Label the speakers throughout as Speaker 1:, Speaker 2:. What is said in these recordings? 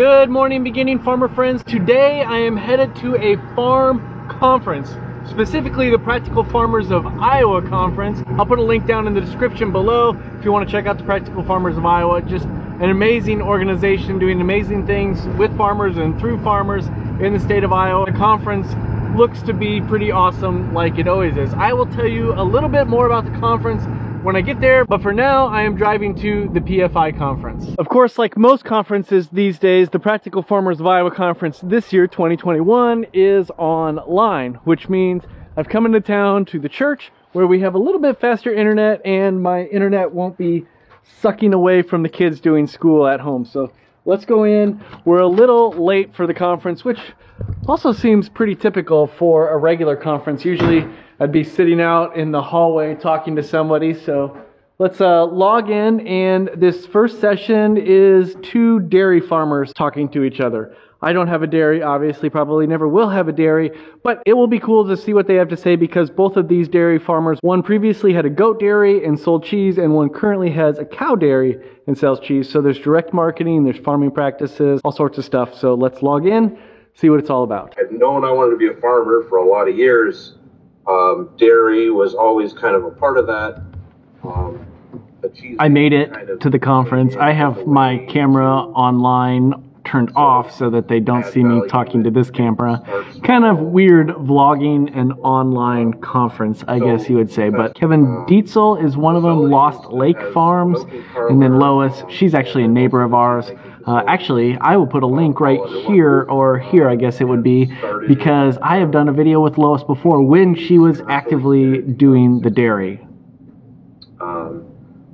Speaker 1: Good morning, beginning farmer friends. Today I am headed to a farm conference, specifically the Practical Farmers of Iowa conference. I'll put a link down in the description below if you want to check out the Practical Farmers of Iowa. Just an amazing organization doing amazing things with farmers and through farmers in the state of Iowa. The conference looks to be pretty awesome, like it always is. I will tell you a little bit more about the conference when I get there, but for now I am driving to the PFI conference. Of course, like most conferences these days, the Practical Farmers of Iowa conference this year, 2021, is online, which means I've come into town to the church where we have a little bit faster internet and my internet won't be sucking away from the kids doing school at home. So let's go in. We're a little late for the conference, which also seems pretty typical for a regular conference. Usually I'd be sitting out in the hallway talking to somebody. So let's log in, and this first session is two dairy farmers talking to each other. I don't have a dairy, obviously, probably never will have a dairy, but it will be cool to see what they have to say because both of these dairy farmers, one previously had a goat dairy and sold cheese, and one currently has a cow dairy and sells cheese. So there's direct marketing, there's farming practices, all sorts of stuff. So let's log in, see what it's all about.
Speaker 2: I've known I wanted to be a farmer for a lot of years. Dairy was always kind of a part of that.
Speaker 1: I made it to the conference. I have my camera online turned off so that they don't see me talking to this camera. Kind of weird vlogging an online conference, I guess you would say. But Kevin Dietzel is one of them, Lost Lake Farms. And then Lois, she's actually a neighbor of ours. Actually, I will put a link right here, or here I guess it would be, because I have done a video with Lois before when she was actively doing the dairy.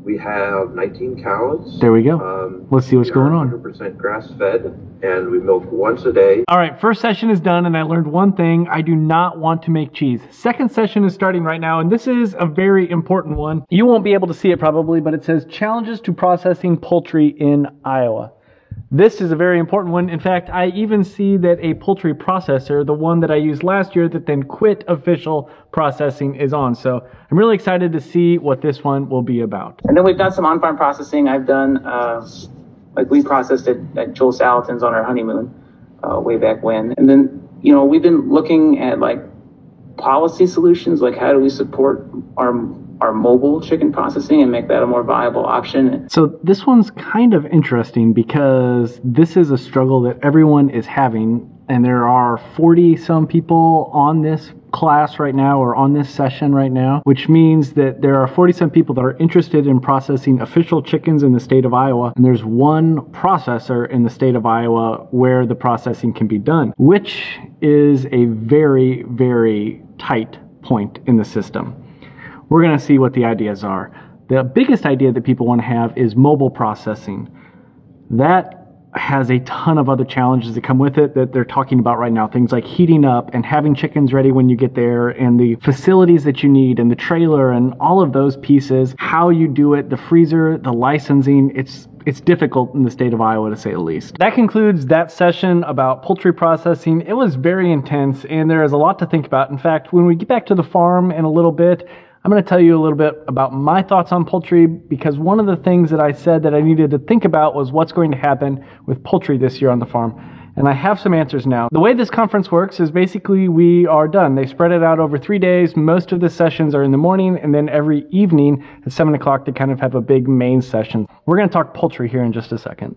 Speaker 2: We have 19 cows.
Speaker 1: There we go. Let's see what's going on.
Speaker 2: 100% grass-fed, and we milk once a day.
Speaker 1: All right, first session is done, and I learned one thing. I do not want to make cheese. Second session is starting right now, and this is a very important one. You won't be able to see it probably, but it says Challenges to Processing Poultry in Iowa. This is a very important one. In fact, I even see that a poultry processor, the one that I used last year that then quit official processing, is on. So I'm really excited to see what this one will be about.
Speaker 3: And then we've done some on-farm processing. I've done, like we processed it at Joel Salatin's on our honeymoon way back when. And then, you know, we've been looking at like policy solutions, like how do we support our mobile chicken processing and make that a more viable option.
Speaker 1: So this one's kind of interesting because this is a struggle that everyone is having, and there are 40 some people on this class right now, or on this session right now, which means that there are 40 some people that are interested in processing official chickens in the state of Iowa, and there's one processor in the state of Iowa where the processing can be done, which is a very, very tight point in the system. We're going to see what the ideas are. The biggest idea that people want to have is mobile processing. That has a ton of other challenges that come with it that they're talking about right now. Things like heating up and having chickens ready when you get there, and the facilities that you need, and the trailer, and all of those pieces, how you do it, the freezer, the licensing. It's difficult in the state of Iowa, to say the least. That concludes that session about poultry processing. It was very intense, and there is a lot to think about. In fact, when we get back to the farm in a little bit, I'm going to tell you a little bit about my thoughts on poultry, because one of the things that I said that I needed to think about was what's going to happen with poultry this year on the farm. And I have some answers now. The way this conference works is basically we are done. They spread it out over 3 days. Most of the sessions are in the morning, and then every evening at 7 o'clock they kind of have a big main session. We're going to talk poultry here in just a second.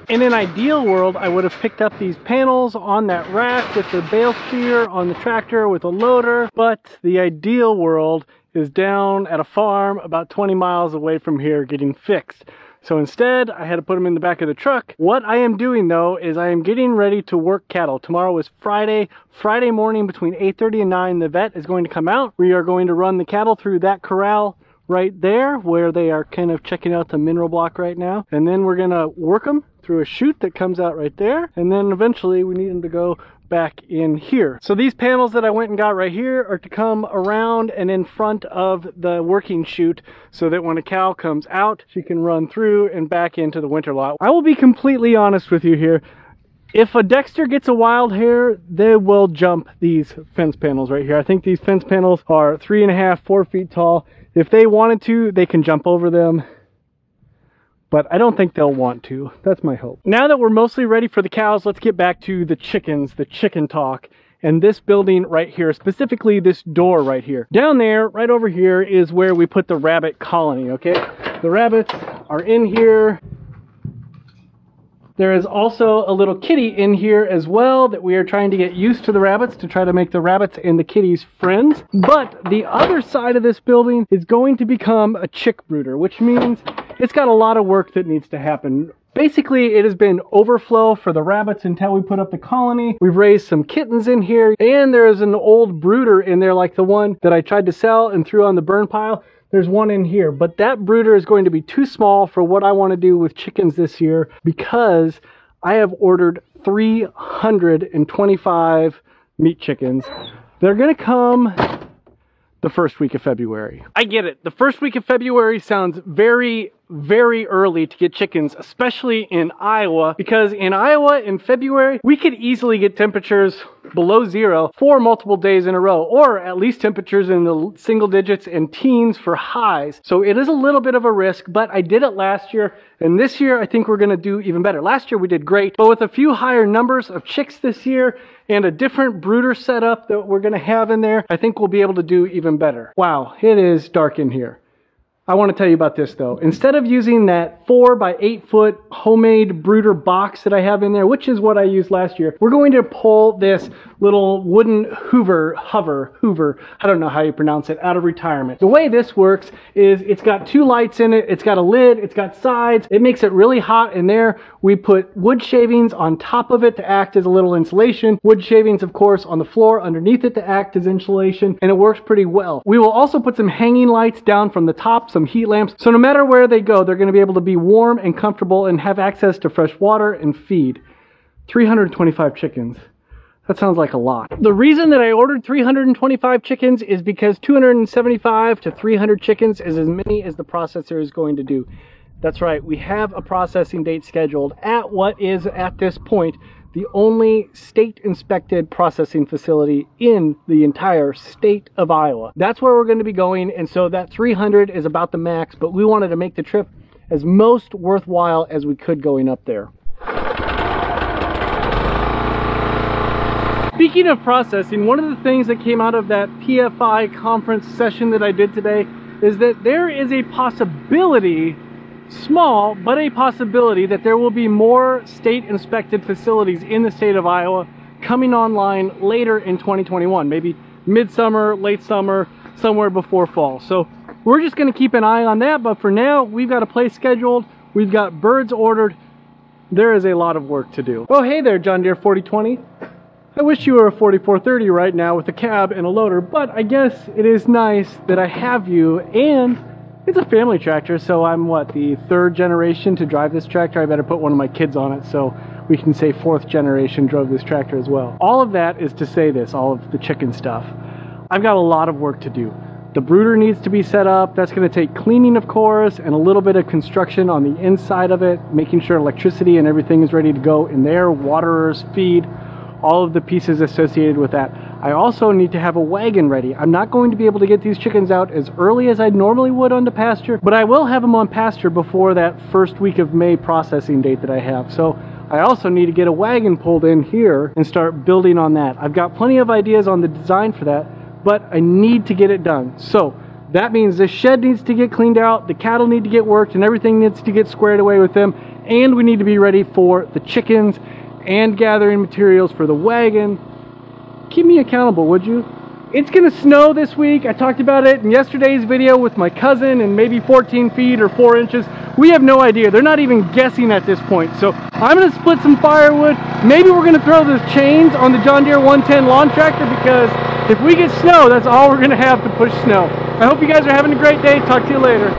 Speaker 1: In an ideal world, I would have picked up these panels on that rack with the bale steer on the tractor with a loader, but the ideal world is down at a farm about 20 miles away from here getting fixed. So instead, I had to put them in the back of the truck. What I am doing though is I am getting ready to work cattle. Tomorrow is Friday. Friday morning between 8:30 and 9, the vet is going to come out. We are going to run the cattle through that corral right there where they are kind of checking out the mineral block right now. And then we're gonna work them through a chute that comes out right there. And then eventually we need them to go back in here. So these panels that I went and got right here are to come around and in front of the working chute so that when a cow comes out, she can run through and back into the winter lot. I will be completely honest with you here. If a Dexter gets a wild hair, they will jump these fence panels right here. I think these fence panels are 3.5, 4 feet tall. If they wanted to, they can jump over them, but I don't think they'll want to. That's my hope. Now that we're mostly ready for the cows, let's get back to the chickens, the chicken talk. And this building right here, specifically this door right here. Down there, right over here, is where we put the rabbit colony, okay? The rabbits are in here. There is also a little kitty in here as well that we are trying to get used to the rabbits to try to make the rabbits and the kitties friends. But the other side of this building is going to become a chick brooder, which means it's got a lot of work that needs to happen. Basically, it has been overflow for the rabbits until we put up the colony. We've raised some kittens in here, and there is an old brooder in there like the one that I tried to sell and threw on the burn pile. There's one in here, but that brooder is going to be too small for what I want to do with chickens this year because I have ordered 325 meat chickens. They're going to come the first week of February. I get it. The first week of February sounds very, very early to get chickens, especially in Iowa, because in Iowa in February, we could easily get temperatures below zero for multiple days in a row, or at least temperatures in the single digits and teens for highs. So it is a little bit of a risk, but I did it last year, and this year I think we're going to do even better. Last year we did great, but with a few higher numbers of chicks this year and a different brooder setup that we're going to have in there, I think we'll be able to do even better. Wow, it is dark in here. I want to tell you about this though. Instead of using that 4 by 8 foot homemade brooder box that I have in there, which is what I used last year, we're going to pull this little wooden Hoover, I don't know how you pronounce it, out of retirement. The way this works is it's got 2 lights in it, it's got a lid, it's got sides, it makes it really hot in there. We put wood shavings on top of it to act as a little insulation. Wood shavings, of course, on the floor underneath it to act as insulation, and it works pretty well. We will also put some hanging lights down from the top, some heat lamps, so no matter where they go, they're going to be able to be warm and comfortable and have access to fresh water and feed. 325 chickens. That sounds like a lot. The reason that I ordered 325 chickens is because 275 to 300 chickens is as many as the processor is going to do. That's right, we have a processing date scheduled at what is, at this point, the only state-inspected processing facility in the entire state of Iowa. That's where we're going to be going, and so that 300 is about the max, but we wanted to make the trip as most worthwhile as we could going up there. Speaking of processing, one of the things that came out of that PFI conference session that I did today is that there is a possibility, small, but a possibility, that there will be more state-inspected facilities in the state of Iowa coming online later in 2021, maybe midsummer, late summer, somewhere before fall. So we're just going to keep an eye on that, but for now, we've got a place scheduled, we've got birds ordered. There is a lot of work to do. Oh, hey there, John Deere 4020. I wish you were a 4430 right now with a cab and a loader, but I guess it is nice that I have you, and it's a family tractor, so I'm what, the 3rd generation to drive this tractor? I better put one of my kids on it so we can say 4th generation drove this tractor as well. All of that is to say this, all of the chicken stuff. I've got a lot of work to do. The brooder needs to be set up. That's going to take cleaning, of course, and a little bit of construction on the inside of it, making sure electricity and everything is ready to go in there, waterers, feed, all of the pieces associated with that. I also need to have a wagon ready. I'm not going to be able to get these chickens out as early as I normally would on the pasture, but I will have them on pasture before that first week of May processing date that I have. So I also need to get a wagon pulled in here and start building on that. I've got plenty of ideas on the design for that, but I need to get it done. So that means this shed needs to get cleaned out, the cattle need to get worked, and everything needs to get squared away with them, and we need to be ready for the chickens and gathering materials for the wagon. Keep me accountable, would you? It's gonna snow this week. I talked about it in yesterday's video with my cousin, and maybe 14 feet or 4 inches. We have no idea. They're not even guessing at this point. So I'm gonna split some firewood. Maybe we're gonna throw the chains on the John Deere 110 lawn tractor, because if we get snow, that's all we're gonna have to push snow. I hope you guys are having a great day. Talk to you later.